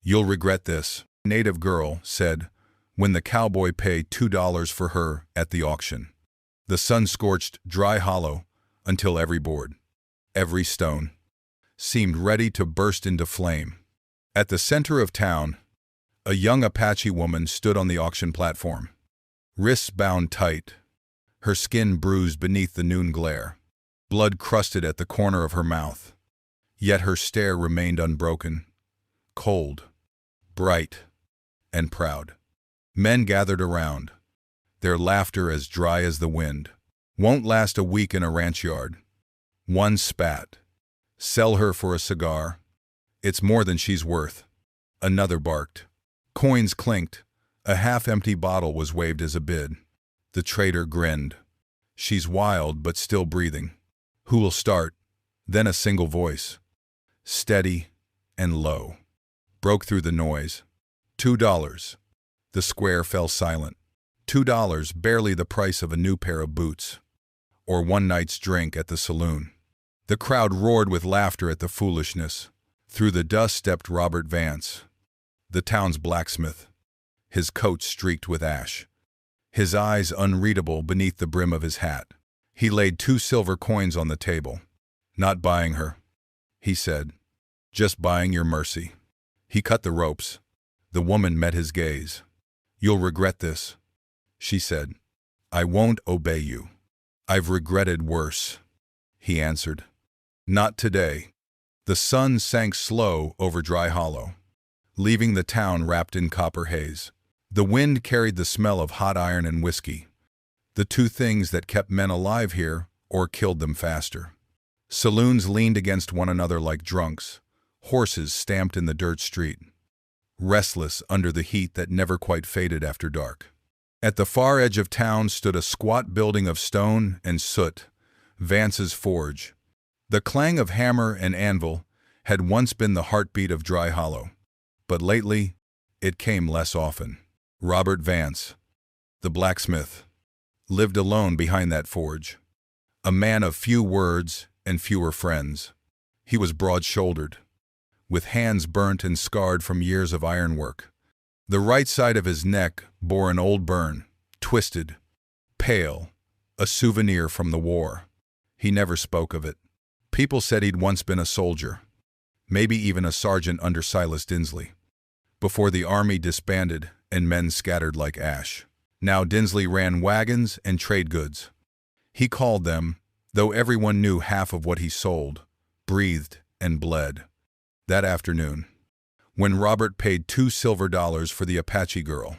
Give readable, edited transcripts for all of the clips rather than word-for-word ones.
"You'll regret this," a native girl said when the cowboy paid $2 for her at the auction. The sun scorched Dry Hollow until every board, every stone, seemed ready to burst into flame. At the center of town, a young Apache woman stood on the auction platform, wrists bound tight, her skin bruised beneath the noon glare, blood crusted at the corner of her mouth. Yet her stare remained unbroken, cold, bright, and proud. Men gathered around, their laughter as dry as the wind. "Won't last a week in a ranch yard." One spat. "Sell her for a cigar. It's more than she's worth." Another barked. Coins clinked. A half-empty bottle was waved as a bid. The trader grinned. "She's wild but still breathing. Who will start?" Then a single voice, steady and low, broke through the noise. $2. The square fell silent. $2, barely the price of a new pair of boots, or one night's drink at the saloon. The crowd roared with laughter at the foolishness. Through the dust stepped Robert Vance, the town's blacksmith, his coat streaked with ash, his eyes unreadable beneath the brim of his hat. He laid 2 silver coins on the table. "Not buying her," he said. "Just buying your mercy." He cut the ropes. The woman met his gaze. "You'll regret this," she said. "I won't obey you." "I've regretted worse," he answered. "Not today." The sun sank slow over Dry Hollow, leaving the town wrapped in copper haze. The wind carried the smell of hot iron and whiskey, the two things that kept men alive here or killed them faster. Saloons leaned against one another like drunks, horses stamped in the dirt street, restless under the heat that never quite faded after dark. At the far edge of town stood a squat building of stone and soot, Vance's forge. The clang of hammer and anvil had once been the heartbeat of Dry Hollow, but lately it came less often. Robert Vance, the blacksmith, lived alone behind that forge, a man of few words and fewer friends. He was broad-shouldered, with hands burnt and scarred from years of ironwork. The right side of his neck bore an old burn, twisted, pale, a souvenir from the war. He never spoke of it. People said he'd once been a soldier, maybe even a sergeant under Silas Dinsley, before the army disbanded and men scattered like ash. Now Dinsley ran wagons and trade goods. He called them, though everyone knew half of what he sold, breathed, and bled. That afternoon, when Robert paid $2 silver for the Apache girl,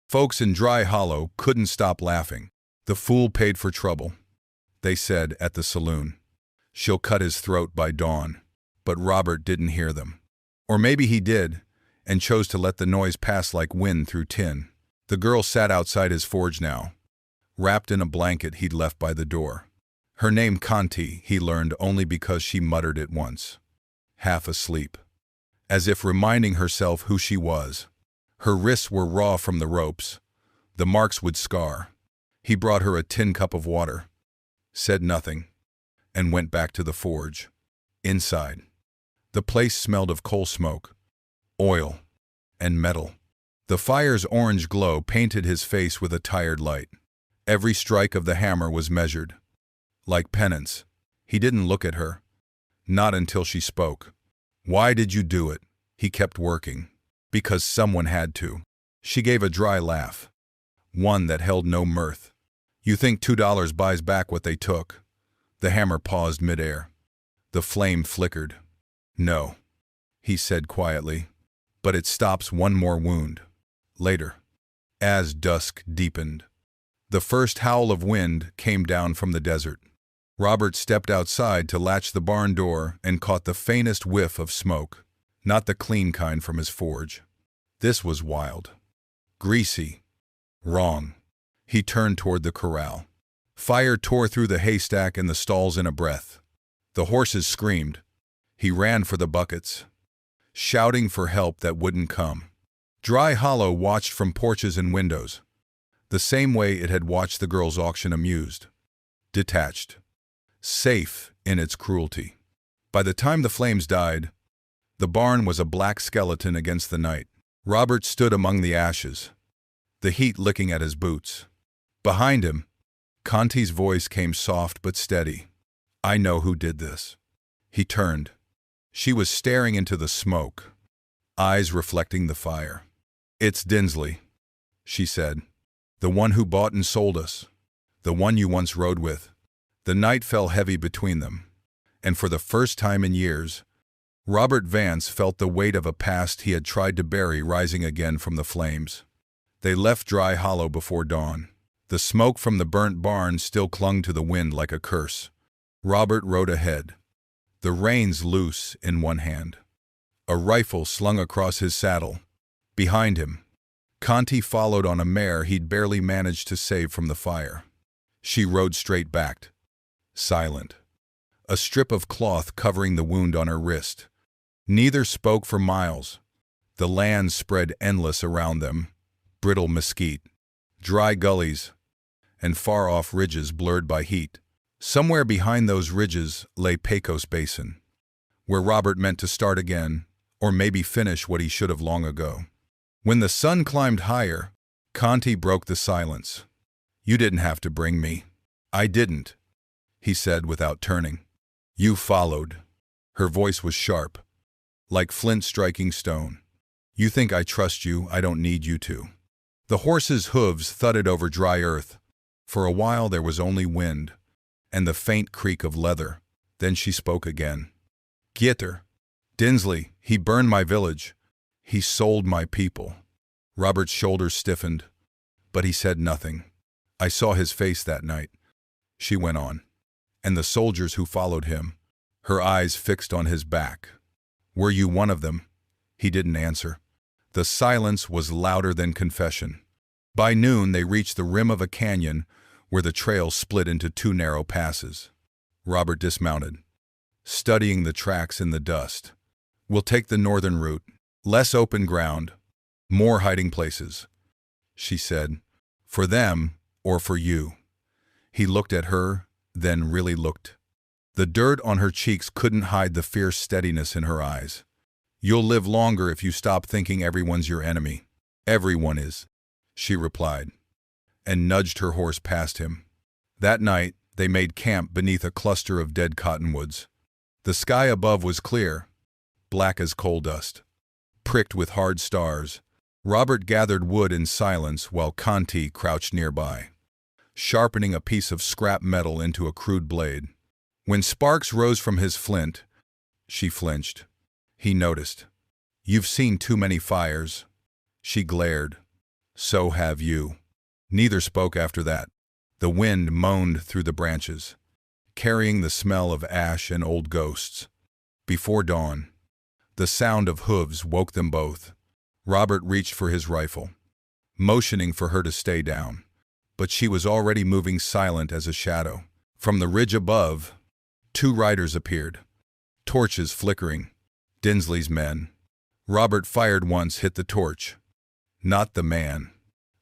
folks in Dry Hollow couldn't stop laughing. "The fool paid for trouble," they said at the saloon. "She'll cut his throat by dawn." But Robert didn't hear them. Or maybe he did, and chose to let the noise pass like wind through tin. The girl sat outside his forge now, wrapped in a blanket he'd left by the door. Her name Conti he learned only because she muttered it once, half asleep, as if reminding herself who she was. Her wrists were raw from the ropes. The marks would scar. He brought her a tin cup of water, said nothing, and went back to the forge. Inside, the place smelled of coal smoke, oil, and metal. The fire's orange glow painted his face with a tired light. Every strike of the hammer was measured. Like penance, he didn't look at her, not until she spoke. "Why did you do it?" He kept working. "Because someone had to." She gave a dry laugh, one that held no mirth. "You think $2 buys back what they took?" The hammer paused midair. The flame flickered. "No," he said quietly, "but it stops one more wound. Later." As dusk deepened, the first howl of wind came down from the desert. Robert stepped outside to latch the barn door and caught the faintest whiff of smoke, not the clean kind from his forge. This was wild, greasy, wrong. He turned toward the corral. Fire tore through the haystack and the stalls in a breath. The horses screamed. He ran for the buckets, shouting for help that wouldn't come. Dry Hollow watched from porches and windows, the same way it had watched the girls' auction, amused, detached, safe in its cruelty. By the time the flames died, The barn was a black skeleton against the night. Robert stood among the ashes, the heat licking at his boots. Behind him, Conti's voice came soft but steady. "I know who did this." He turned. She was staring into the smoke, eyes reflecting the fire. "It's Dinsley," she said. "The one who bought and sold us. The one you once rode with." The night fell heavy between them, and for the first time in years, Robert Vance felt the weight of a past he had tried to bury rising again from the flames. They left Dry Hollow before dawn. The smoke from the burnt barn still clung to the wind like a curse. Robert rode ahead, the reins loose in one hand, a rifle slung across his saddle. Behind him, Conti followed on a mare he'd barely managed to save from the fire. She rode straight-backed, silent, a strip of cloth covering the wound on her wrist. Neither spoke for miles. The land spread endless around them, brittle mesquite, dry gullies, and far-off ridges blurred by heat. Somewhere behind those ridges lay Pecos Basin, where Robert meant to start again, or maybe finish what he should have long ago. When the sun climbed higher, Conti broke the silence. "You didn't have to bring me." "I didn't," he said without turning. "You followed." Her voice was sharp, like flint striking stone. "You think I trust you, I don't need you to." The horse's hooves thudded over dry earth. For a while there was only wind, and the faint creak of leather. Then she spoke again. "Gieter. Dinsley, he burned my village. He sold my people." Robert's shoulders stiffened, but he said nothing. "I saw his face that night," she went on, "and the soldiers who followed him," her eyes fixed on his back. "Were you one of them?" He didn't answer. The silence was louder than confession. By noon they reached the rim of a canyon where the trail split into two narrow passes. Robert dismounted, studying the tracks in the dust. "We'll take the northern route. Less open ground, more hiding places," she said. "For them or for you." He looked at her, then really looked. The dirt on her cheeks couldn't hide the fierce steadiness in her eyes. "You'll live longer if you stop thinking everyone's your enemy." "Everyone is," she replied, and nudged her horse past him. That night, they made camp beneath a cluster of dead cottonwoods. The sky above was clear, black as coal dust, pricked with hard stars. Robert gathered wood in silence while Conti crouched nearby, sharpening a piece of scrap metal into a crude blade. When sparks rose from his flint, she flinched. He noticed. "You've seen too many fires." She glared. "So have you." Neither spoke after that. The wind moaned through the branches, carrying the smell of ash and old ghosts. Before dawn, the sound of hooves woke them both. Robert reached for his rifle, motioning for her to stay down, but she was already moving silent as a shadow. From the ridge above, two riders appeared, torches flickering. Dinsley's men. Robert fired once, hit the torch. Not the man.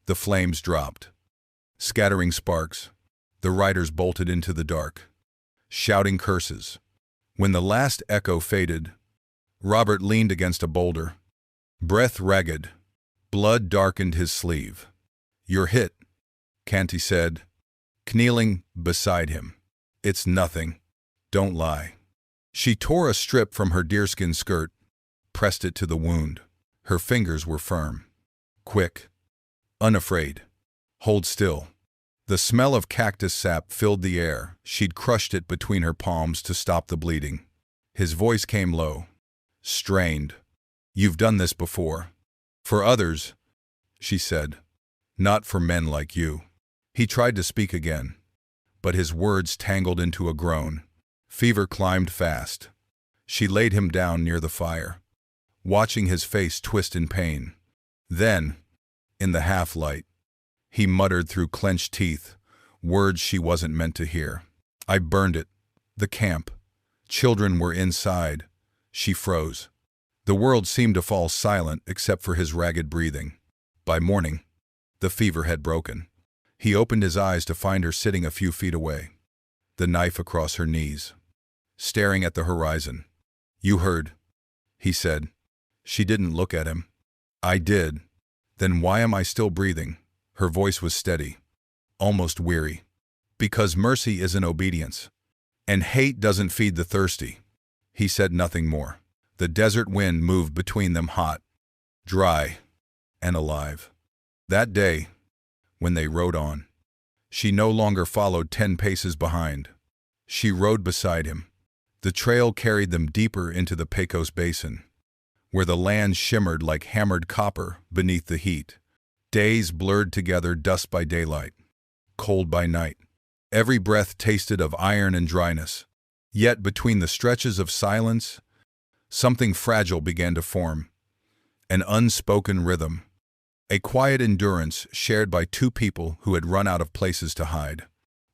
The flames dropped, scattering sparks. The riders bolted into the dark, shouting curses. When the last echo faded, Robert leaned against a boulder, breath ragged. Blood darkened his sleeve. "You're hit," Conti said, kneeling beside him. "It's nothing. Don't lie." She tore a strip from her deerskin skirt, pressed it to the wound. Her fingers were firm, quick, unafraid. "Hold still." The smell of cactus sap filled the air. She'd crushed it between her palms to stop the bleeding. His voice came low, strained. "You've done this before. For others," she said. "Not for men like you." He tried to speak again, but his words tangled into a groan. Fever climbed fast. She laid him down near the fire, watching his face twist in pain. Then, in the half-light, he muttered through clenched teeth, words she wasn't meant to hear. "I burned it. The camp. Children were inside." She froze. The world seemed to fall silent except for his ragged breathing. By morning, the fever had broken. He opened his eyes to find her sitting a few feet away, the knife across her knees, staring at the horizon. "You heard," he said. She didn't look at him. I did. Then why am I still breathing? Her voice was steady, almost weary. Because mercy isn't obedience. And hate doesn't feed the thirsty. He said nothing more. The desert wind moved between them, hot, dry, and alive. That day, when they rode on, she no longer followed 10 paces behind. She rode beside him. The trail carried them deeper into the Pecos Basin, where the land shimmered like hammered copper beneath the heat. Days blurred together, dusk by daylight, cold by night. Every breath tasted of iron and dryness. Yet between the stretches of silence, something fragile began to form. An unspoken rhythm. A quiet endurance shared by two people who had run out of places to hide.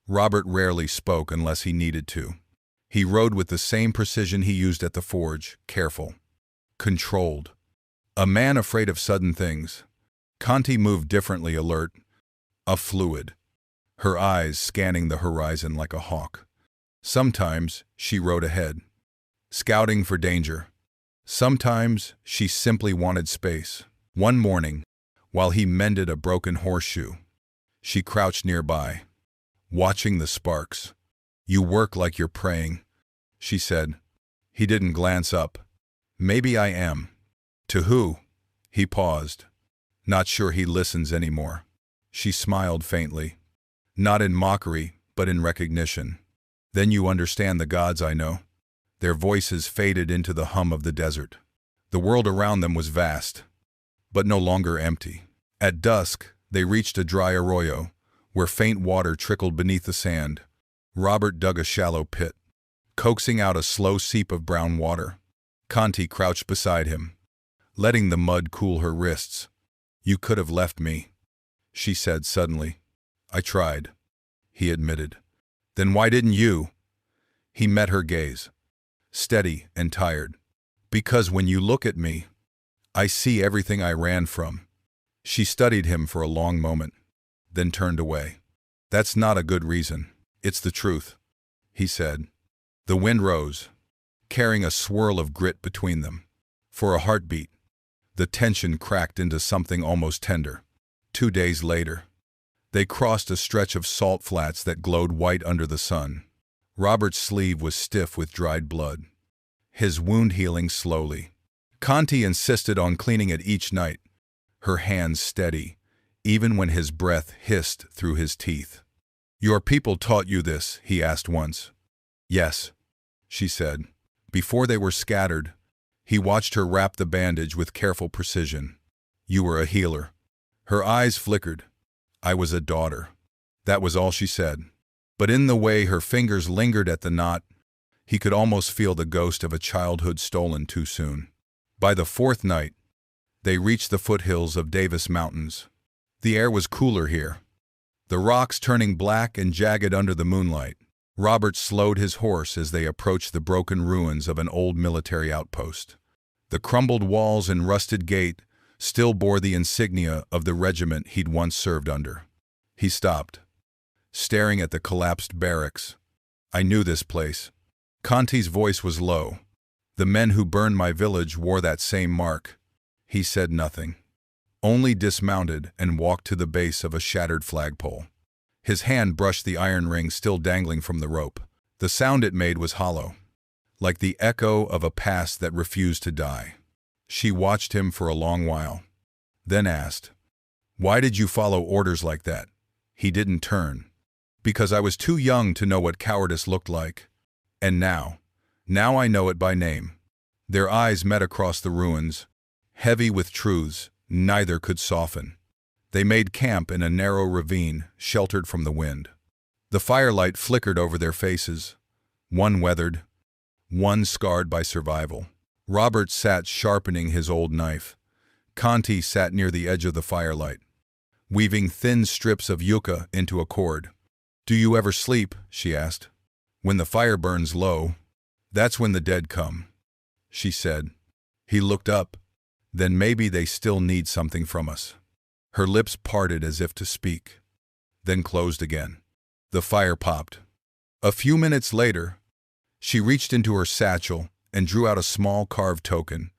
Robert rarely spoke unless he needed to. He rode with the same precision he used at the forge, careful, controlled. A man afraid of sudden things. Conti moved differently, alert, a fluid, her eyes scanning the horizon like a hawk. Sometimes she rode ahead, scouting for danger. Sometimes she simply wanted space. One morning, while he mended a broken horseshoe, she crouched nearby, watching the sparks. "You work like you're praying," she said. He didn't glance up. "Maybe I am." "To who?" He paused, not sure he listens anymore. She smiled faintly, not in mockery, but in recognition. "Then you understand the gods I know." Their voices faded into the hum of the desert. The world around them was vast, but no longer empty. At dusk, they reached a dry arroyo, where faint water trickled beneath the sand. Robert dug a shallow pit, coaxing out a slow seep of brown water. Conti crouched beside him, letting the mud cool her wrists. "You could have left me," she said suddenly. "I tried," he admitted. "Then why didn't you?" He met her gaze, steady and tired. "Because when you look at me, I see everything I ran from." She studied him for a long moment, then turned away. "That's not a good reason. It's the truth," he said. The wind rose, carrying a swirl of grit between them. For a heartbeat, the tension cracked into something almost tender. 2 days later, they crossed a stretch of salt flats that glowed white under the sun. Robert's sleeve was stiff with dried blood, his wound healing slowly. Conti insisted on cleaning it each night, her hands steady, even when his breath hissed through his teeth. "Your people taught you this?" he asked once. "Yes," she said. Before they were scattered, he watched her wrap the bandage with careful precision. "You were a healer." Her eyes flickered. "I was a daughter." That was all she said. But in the way her fingers lingered at the knot, he could almost feel the ghost of a childhood stolen too soon. By the 4th night, they reached the foothills of Davis Mountains. The air was cooler here, the rocks turning black and jagged under the moonlight. Robert slowed his horse as they approached the broken ruins of an old military outpost. The crumbled walls and rusted gate still bore the insignia of the regiment he'd once served under. He stopped, staring at the collapsed barracks. "I knew this place." Conti's voice was low. "The men who burned my village wore that same mark." He said nothing, only dismounted and walked to the base of a shattered flagpole. His hand brushed the iron ring still dangling from the rope. The sound it made was hollow, like the echo of a past that refused to die. She watched him for a long while, then asked, "Why did you follow orders like that?" He didn't turn. "Because I was too young to know what cowardice looked like. And now I know it by name." Their eyes met across the ruins, heavy with truths neither could soften. They made camp in a narrow ravine, sheltered from the wind. The firelight flickered over their faces, one weathered, one scarred by survival. Robert sat sharpening his old knife. Conti sat near the edge of the firelight, weaving thin strips of yucca into a cord. "Do you ever sleep?" she asked. "When the fire burns low, that's when the dead come," she said. He looked up. "Then maybe they still need something from us." Her lips parted as if to speak, then closed again. The fire popped. A few minutes later, she reached into her satchel and drew out a small carved token,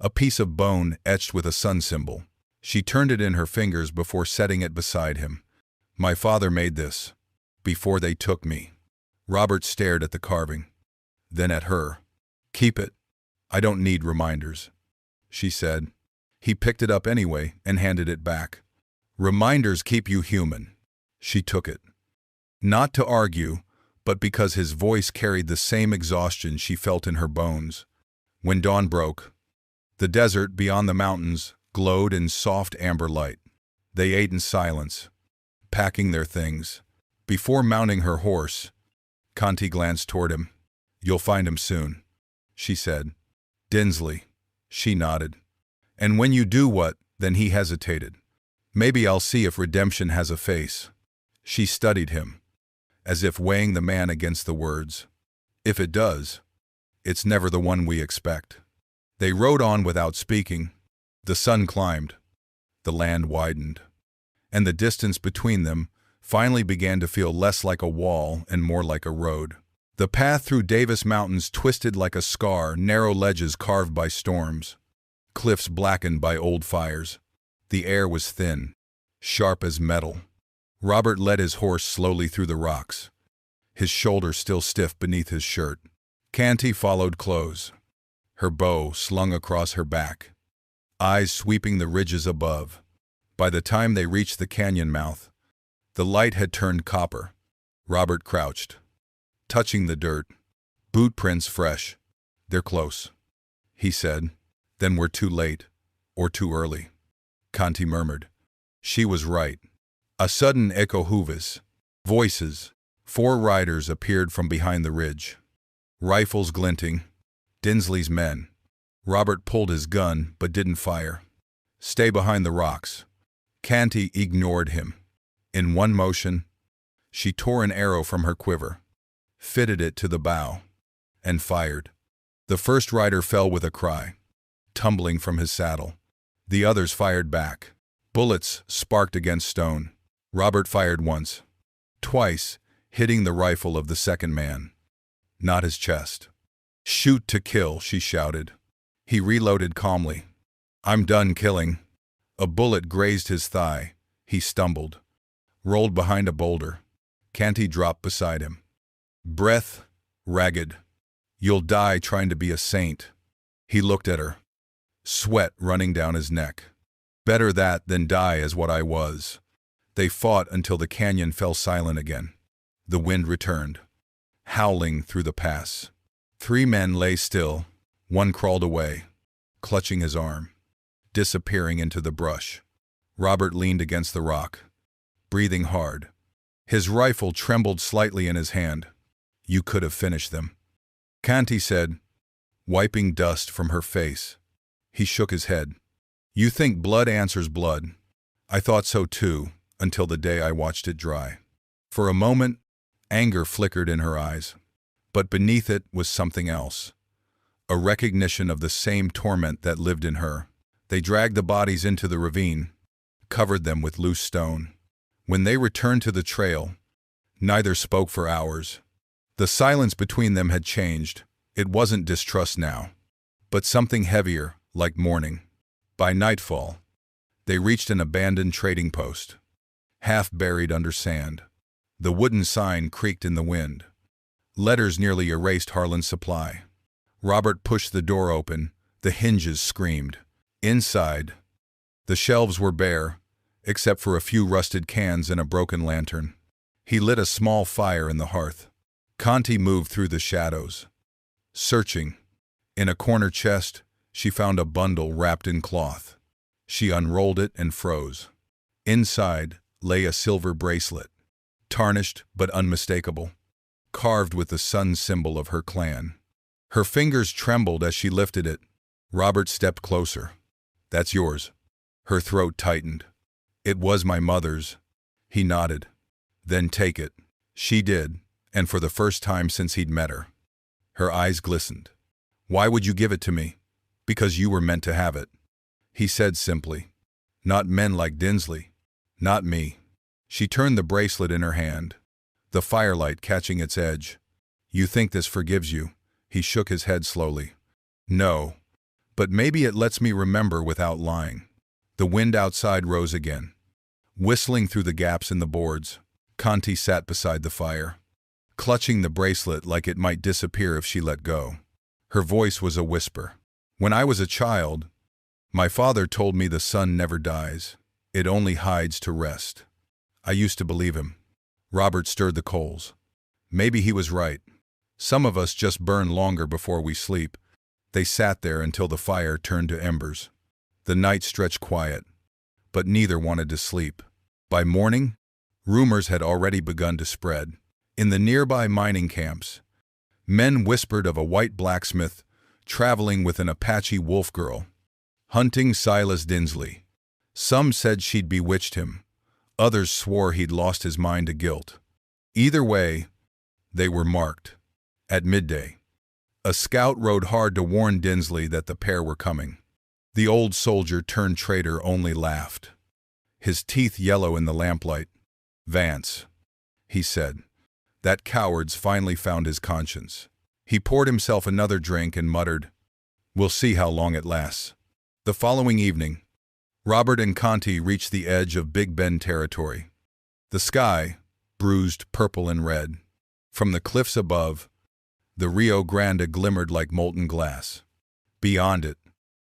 a piece of bone etched with a sun symbol. She turned it in her fingers before setting it beside him. My father made this, before they took me. Robert stared at the carving, then at her. Keep it. I don't need reminders, she said. He picked it up anyway and handed it back. Reminders keep you human. She took it. Not to argue, but because his voice carried the same exhaustion she felt in her bones. When dawn broke, the desert beyond the mountains glowed in soft amber light. They ate in silence, packing their things. Before mounting her horse, Conti glanced toward him. You'll find him soon, she said. Dinsley, she nodded. And when you do what? Then he hesitated. Maybe I'll see if redemption has a face. She studied him, as if weighing the man against the words. If it does, it's never the one we expect. They rode on without speaking. The sun climbed, the land widened, and the distance between them finally began to feel less like a wall and more like a road. The path through Davis Mountains twisted like a scar, narrow ledges carved by storms, cliffs blackened by old fires. The air was thin, sharp as metal. Robert led his horse slowly through the rocks, his shoulders still stiff beneath his shirt. Canty followed close, her bow slung across her back, eyes sweeping the ridges above. By the time they reached the canyon mouth, the light had turned copper. Robert crouched, touching the dirt. Boot prints fresh. They're close, he said. Then we're too late, or too early, Conti murmured. She was right. A sudden echo hooves. Voices. 4 riders appeared from behind the ridge, rifles glinting. Dinsley's men. Robert pulled his gun but didn't fire. Stay behind the rocks. Canty ignored him. In one motion, she tore an arrow from her quiver, fitted it to the bow, and fired. The first rider fell with a cry, tumbling from his saddle. The others fired back. Bullets sparked against stone. Robert fired once, twice, hitting the rifle of the second man, not his chest. Shoot to kill, she shouted. He reloaded calmly. I'm done killing. A bullet grazed his thigh. He stumbled, rolled behind a boulder. Canty dropped beside him. Breath ragged. You'll die trying to be a saint. He looked at her, sweat running down his neck. Better that than die as what I was. They fought until the canyon fell silent again. The wind returned, howling through the pass. 3 men lay still. One crawled away, clutching his arm, disappearing into the brush. Robert leaned against the rock, breathing hard. His rifle trembled slightly in his hand. You could have finished them, Canty said, wiping dust from her face. He shook his head. You think blood answers blood. I thought so too, until the day I watched it dry. For a moment, anger flickered in her eyes, but beneath it was something else, a recognition of the same torment that lived in her. They dragged the bodies into the ravine, covered them with loose stone. When they returned to the trail, neither spoke for hours. The silence between them had changed. It wasn't distrust now, but something heavier, like mourning. By nightfall, they reached an abandoned trading post, half buried under sand. The wooden sign creaked in the wind. Letters nearly erased Harlan's supply. Robert pushed the door open. The hinges screamed. Inside, the shelves were bare, except for a few rusted cans and a broken lantern. He lit a small fire in the hearth. Conti moved through the shadows, searching. In a corner chest, she found a bundle wrapped in cloth. She unrolled it and froze. Inside lay a silver bracelet, tarnished but unmistakable, carved with the sun symbol of her clan. Her fingers trembled as she lifted it. Robert stepped closer. That's yours. Her throat tightened. It was my mother's. He nodded. Then take it. She did, and for the first time since he'd met her. Her eyes glistened. Why would you give it to me? Because you were meant to have it, he said simply. Not men like Dinsley. Not me. She turned the bracelet in her hand, the firelight catching its edge. You think this forgives you? He shook his head slowly. No, But maybe it lets me remember without lying. The wind outside rose again. Whistling through the gaps in the boards, Conti sat beside the fire, clutching the bracelet like it might disappear if she let go. Her voice was a whisper. When I was a child, my father told me the sun never dies. It only hides to rest. I used to believe him. Robert stirred the coals. Maybe he was right. Some of us just burn longer before we sleep. They sat there until the fire turned to embers. The night stretched quiet, but neither wanted to sleep. By morning, rumors had already begun to spread. In the nearby mining camps, men whispered of a white blacksmith traveling with an Apache wolf girl, hunting Silas Dinsley. Some said she'd bewitched him. Others swore he'd lost his mind to guilt. Either way, they were marked. At midday, a scout rode hard to warn Dinsley that the pair were coming. The old soldier turned traitor only laughed, his teeth yellow in the lamplight. "Vance," he said, "that coward's finally found his conscience." He poured himself another drink and muttered, "We'll see how long it lasts." The following evening, Robert and Conti reached the edge of Big Bend territory. The sky, bruised purple and red. From the cliffs above, the Rio Grande glimmered like molten glass. Beyond it,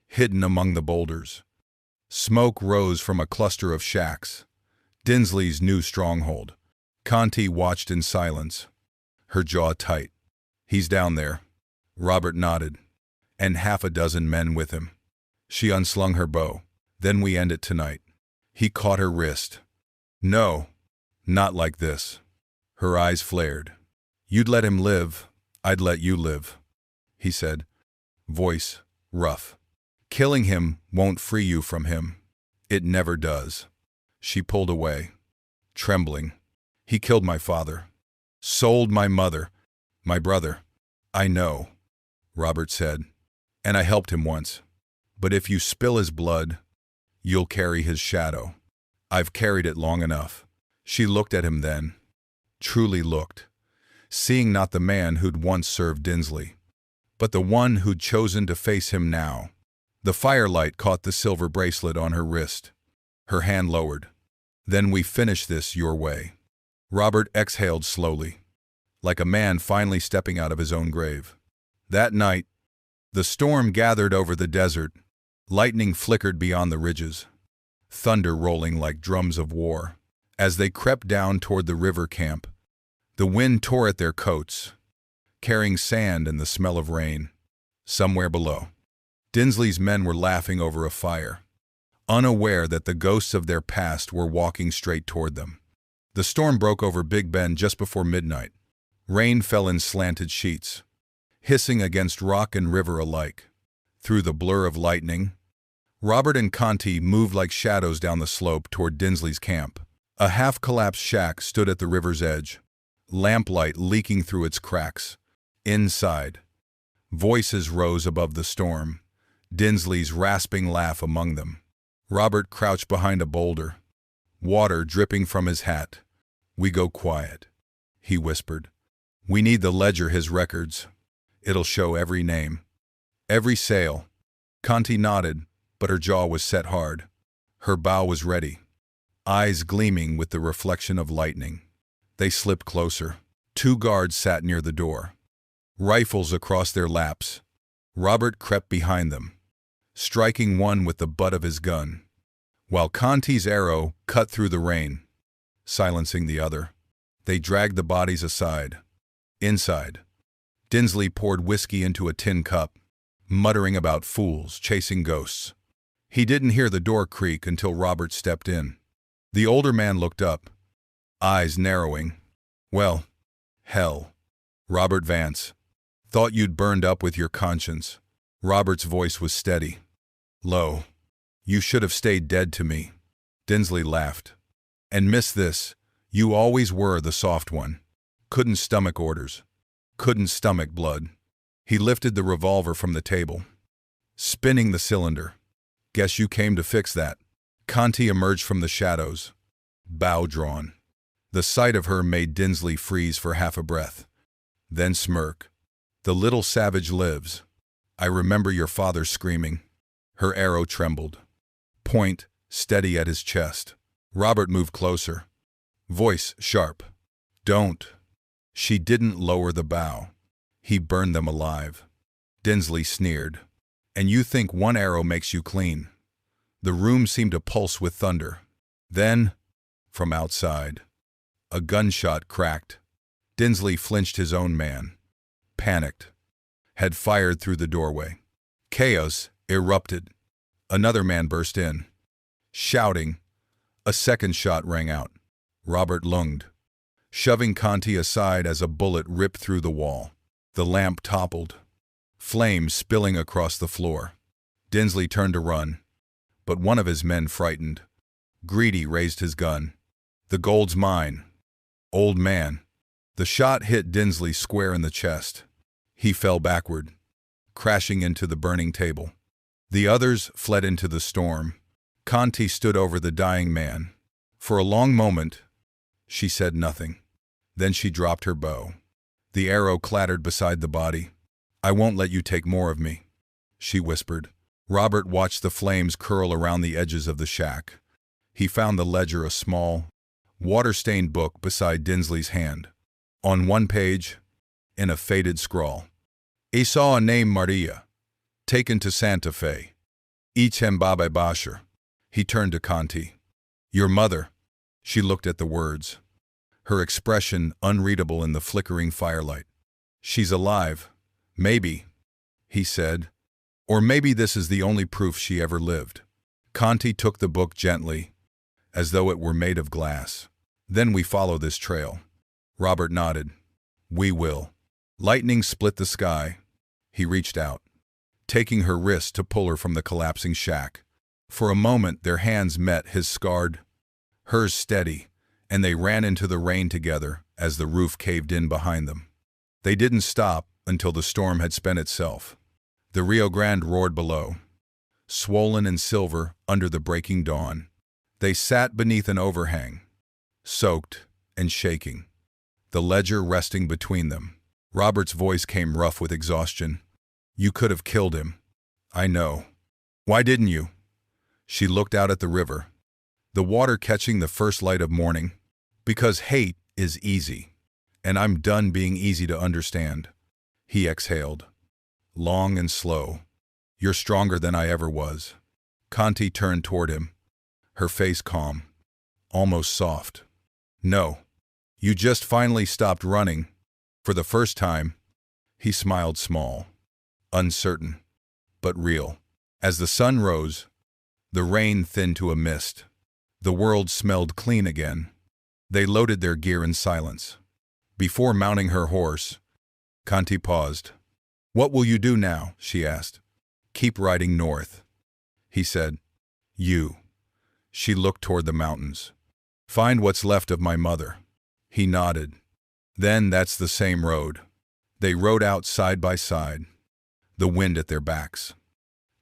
hidden among the boulders, smoke rose from a cluster of shacks, Dinsley's new stronghold. Conti watched in silence, her jaw tight. "He's down there," Robert nodded, "and half a dozen men with him." She unslung her bow. "Then we end it tonight." He caught her wrist. "No, not like this." Her eyes flared. "You'd let him live, I'd let you live," he said, voice rough. "Killing him won't free you from him. It never does." She pulled away, trembling. "He killed my father, sold my mother, my brother." "I know," Robert said, "and I helped him once. But if you spill his blood, you'll carry his shadow. I've carried it long enough." She looked at him then, truly looked, seeing not the man who'd once served Dinsley, but the one who'd chosen to face him now. The firelight caught the silver bracelet on her wrist. Her hand lowered. "Then we finish this your way." Robert exhaled slowly, like a man finally stepping out of his own grave. That night, the storm gathered over the desert. Lightning flickered beyond the ridges, thunder rolling like drums of war. As they crept down toward the river camp, the wind tore at their coats, carrying sand and the smell of rain. Somewhere below, Dinsley's men were laughing over a fire, unaware that the ghosts of their past were walking straight toward them. The storm broke over Big Bend just before midnight. Rain fell in slanted sheets, hissing against rock and river alike. Through the blur of lightning, Robert and Conti moved like shadows down the slope toward Dinsley's camp. A half-collapsed shack stood at the river's edge, lamplight leaking through its cracks. Inside, voices rose above the storm, Dinsley's rasping laugh among them. Robert crouched behind a boulder, water dripping from his hat. "We go quiet," he whispered. "We need the ledger his records. It'll show every name, every sail." Conti nodded, but her jaw was set hard. Her bow was ready, eyes gleaming with the reflection of lightning. They slipped closer. 2 guards sat near the door, rifles across their laps. Robert crept behind them, striking one with the butt of his gun, while Conti's arrow cut through the rain, silencing the other. They dragged the bodies aside. Inside, Dinsley poured whiskey into a tin cup, muttering about fools chasing ghosts. He didn't hear the door creak until Robert stepped in. The older man looked up, eyes narrowing. "Well, hell, Robert Vance. Thought you'd burned up with your conscience." Robert's voice was steady, low. "You should have stayed dead to me." Dinsley laughed. "And miss this, you always were the soft one. Couldn't stomach orders. Couldn't stomach blood." He lifted the revolver from the table, spinning the cylinder. "Guess you came to fix that." Conti emerged from the shadows, bow drawn. The sight of her made Dinsley freeze for half a breath, then smirk. "The little savage lives." I remember your father screaming. Her arrow trembled. Point steady at his chest. Robert moved closer. Voice sharp. Don't. She didn't lower the bow. He burned them alive. Dinsley sneered. And you think one arrow makes you clean? The room seemed to pulse with thunder. Then, from outside, a gunshot cracked. Dinsley flinched. His own man, panicked, had fired through the doorway. Chaos erupted. Another man burst in, shouting. A second shot rang out. Robert lunged, shoving Conti aside as a bullet ripped through the wall. The lamp toppled, flames spilling across the floor. Dinsley turned to run, but one of his men frightened. Greedy raised his gun. The gold's mine. Old man. The shot hit Dinsley square in the chest. He fell backward, crashing into the burning table. The others fled into the storm. Conti stood over the dying man. For a long moment, she said nothing. Then she dropped her bow. The arrow clattered beside the body. I won't let you take more of me, she whispered. Robert watched the flames curl around the edges of the shack. He found the ledger, a small, water-stained book beside Dinsley's hand. On one page, in a faded scrawl, he saw a name, Maria, taken to Santa Fe. Ichembabe Basher. He turned to Conti. Your mother. She looked at the words, her expression unreadable in the flickering firelight. She's alive. Maybe, he said. Or maybe this is the only proof she ever lived. Conti took the book gently, as though it were made of glass. Then we follow this trail. Robert nodded. We will. Lightning split the sky. He reached out, taking her wrist to pull her from the collapsing shack. For a moment their hands met, his scarred, hers steady, and they ran into the rain together as the roof caved in behind them. They didn't stop until the storm had spent itself. The Rio Grande roared below, swollen and silver under the breaking dawn. They sat beneath an overhang, soaked and shaking, the ledger resting between them. Robert's voice came rough with exhaustion. You could have killed him. I know. Why didn't you? She looked out at the river, the water catching the first light of morning. Because hate is easy, and I'm done being easy to understand. He exhaled, long and slow. You're stronger than I ever was. Conti turned toward him, her face calm, almost soft. No, you just finally stopped running. For the first time, he smiled, small, uncertain, but real. As the sun rose, the rain thinned to a mist. The world smelled clean again. They loaded their gear in silence. Before mounting her horse, Conti paused. What will you do now? She asked. Keep riding north, he said. You. She looked toward the mountains. Find what's left of my mother. He nodded. Then that's the same road. They rode out side by side, the wind at their backs,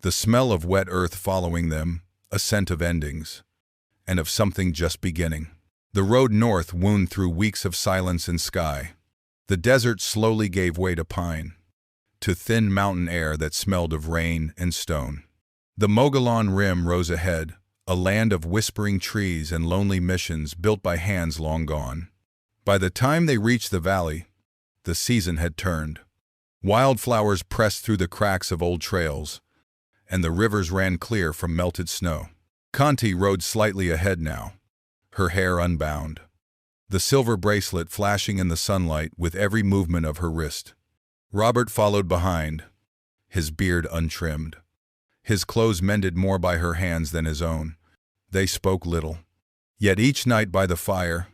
the smell of wet earth following them, a scent of endings, and of something just beginning. The road north wound through weeks of silence and sky. The desert slowly gave way to pine, to thin mountain air that smelled of rain and stone. The Mogollon Rim rose ahead, a land of whispering trees and lonely missions built by hands long gone. By the time they reached the valley, the season had turned. Wildflowers pressed through the cracks of old trails, and the rivers ran clear from melted snow. Conti rode slightly ahead now, her hair unbound, the silver bracelet flashing in the sunlight with every movement of her wrist. Robert followed behind, his beard untrimmed, his clothes mended more by her hands than his own. They spoke little. Yet each night by the fire,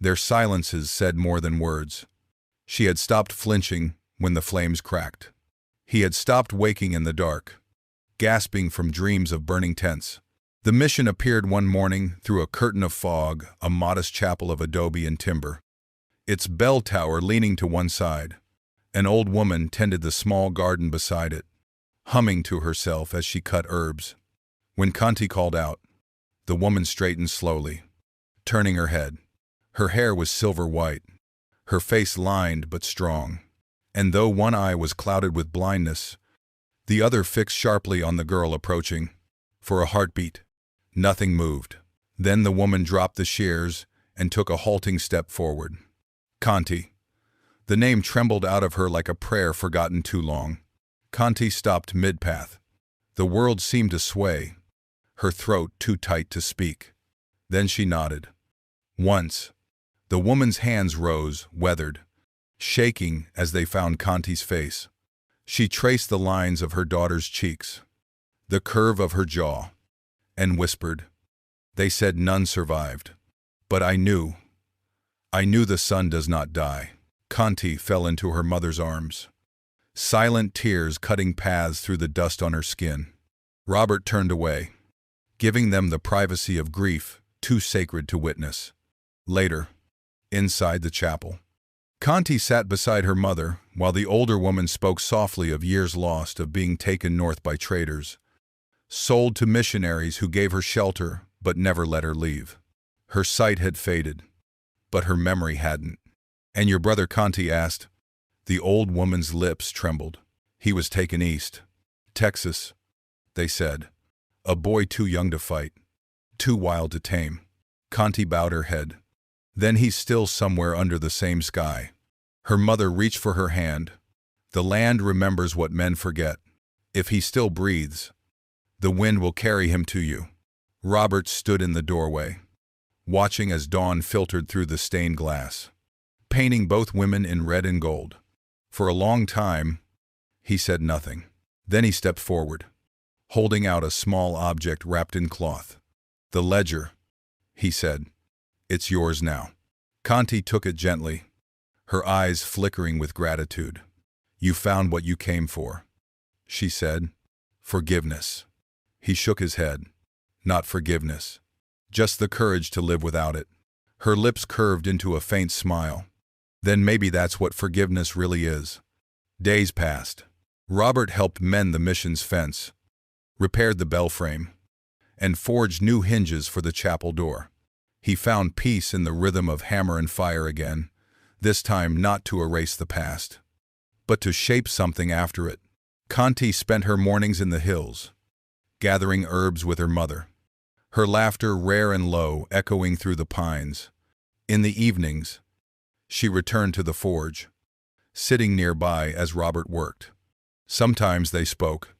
their silences said more than words. She had stopped flinching when the flames cracked. He had stopped waking in the dark, gasping from dreams of burning tents. The mission appeared one morning through a curtain of fog, a modest chapel of adobe and timber, its bell tower leaning to one side. An old woman tended the small garden beside it, humming to herself as she cut herbs. When Conti called out, the woman straightened slowly, turning her head. Her hair was silver white, her face lined but strong, and though one eye was clouded with blindness, The other fixed sharply on the girl approaching. For a heartbeat. Nothing moved. Then the woman dropped the shears and took a halting step forward. Conti. The name trembled out of her like a prayer forgotten too long. Conti stopped mid-path. The world seemed to sway, her throat too tight to speak. Then she nodded. Once. The woman's hands rose, weathered, shaking as they found Conti's face. She traced the lines of her daughter's cheeks, the curve of her jaw, and whispered, "They said none survived. But I knew the son does not die." Conti fell into her mother's arms, silent tears cutting paths through the dust on her skin. Robert turned away, giving them the privacy of grief too sacred to witness. Later, inside the chapel, Conti sat beside her mother while the older woman spoke softly of years lost, of being taken north by traders, sold to missionaries who gave her shelter but never let her leave. Her sight had faded, but her memory hadn't. "And your brother?" Conti asked. The old woman's lips trembled. "He was taken east. Texas, they said. A boy too young to fight, too wild to tame." Conti bowed her head. "Then he's still somewhere under the same sky." Her mother reached for her hand. "The land remembers what men forget. If he still breathes, the wind will carry him to you." Robert stood in the doorway, watching as dawn filtered through the stained glass, painting both women in red and gold. For a long time, he said nothing. Then he stepped forward, holding out a small object wrapped in cloth. "The ledger," he said. "It's yours now." Conti took it gently, her eyes flickering with gratitude. "You found what you came for," she said. "Forgiveness." He shook his head. "Not forgiveness. Just the courage to live without it." Her lips curved into a faint smile. "Then maybe that's what forgiveness really is." Days passed. Robert helped mend the mission's fence, repaired the bell frame, and forged new hinges for the chapel door. He found peace in the rhythm of hammer and fire again, this time not to erase the past, but to shape something after it. Conti spent her mornings in the hills, gathering herbs with her mother, her laughter rare and low echoing through the pines. In the evenings, she returned to the forge, sitting nearby as Robert worked. Sometimes they spoke,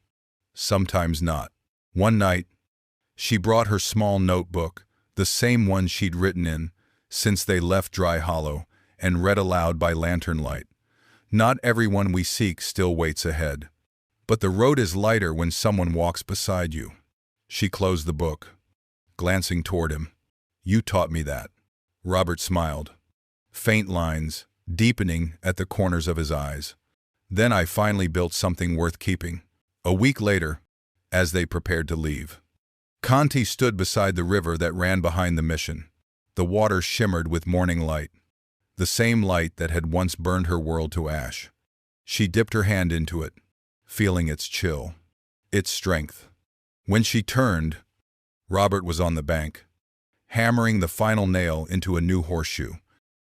sometimes not. One night, she brought her small notebook, the same one she'd written in since they left Dry Hollow, and read aloud by lantern light. "Not everyone we seek still waits ahead, but the road is lighter when someone walks beside you." She closed the book, glancing toward him. "You taught me that." Robert smiled, faint lines deepening at the corners of his eyes. "Then I finally built something worth keeping." A week later, as they prepared to leave, Conti stood beside the river that ran behind the mission. The water shimmered with morning light, the same light that had once burned her world to ash. She dipped her hand into it, feeling its chill, its strength. When she turned, Robert was on the bank, hammering the final nail into a new horseshoe.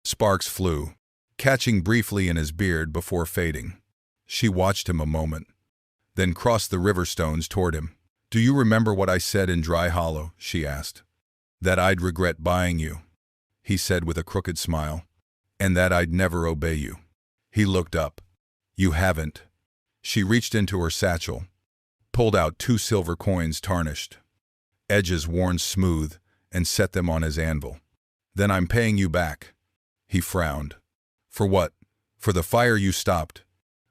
Sparks flew, catching briefly in his beard before fading. She watched him a moment, then crossed the river stones toward him. "Do you remember what I said in Dry Hollow?" she asked. "That I'd regret buying you," he said with a crooked smile, "and that I'd never obey you." He looked up. "You haven't." She reached into her satchel, pulled out 2 silver coins tarnished, edges worn smooth, and set them on his anvil. "Then I'm paying you back." He frowned. "For what?" "For the fire you stopped,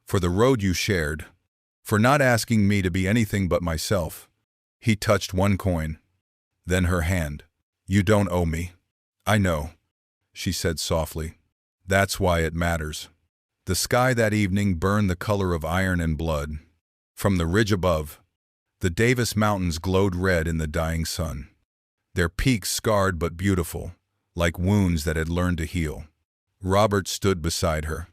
for the road you shared, for not asking me to be anything but myself." He touched 1 coin, then her hand. "You don't owe me." "I know," she said softly. "That's why it matters." The sky that evening burned the color of iron and blood. From the ridge above, the Davis Mountains glowed red in the dying sun, their peaks scarred but beautiful, like wounds that had learned to heal. Robert stood beside her,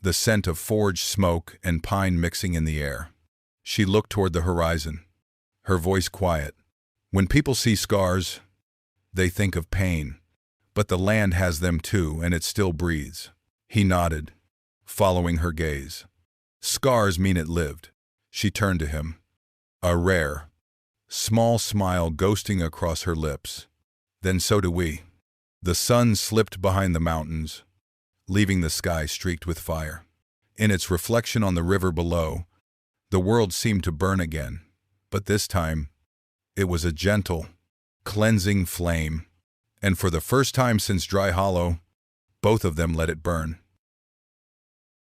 the scent of forged smoke and pine mixing in the air. She looked toward the horizon, her voice quiet. "When people see scars, they think of pain, but the land has them too, and it still breathes." He nodded, following her gaze. "Scars mean it lived." She turned to him, a rare, small smile ghosting across her lips. Then so do we. The sun slipped behind the mountains, leaving the sky streaked with fire. In its reflection on the river below, the world seemed to burn again, but this time, it was a gentle, cleansing flame, and for the first time since Dry Hollow, both of them let it burn.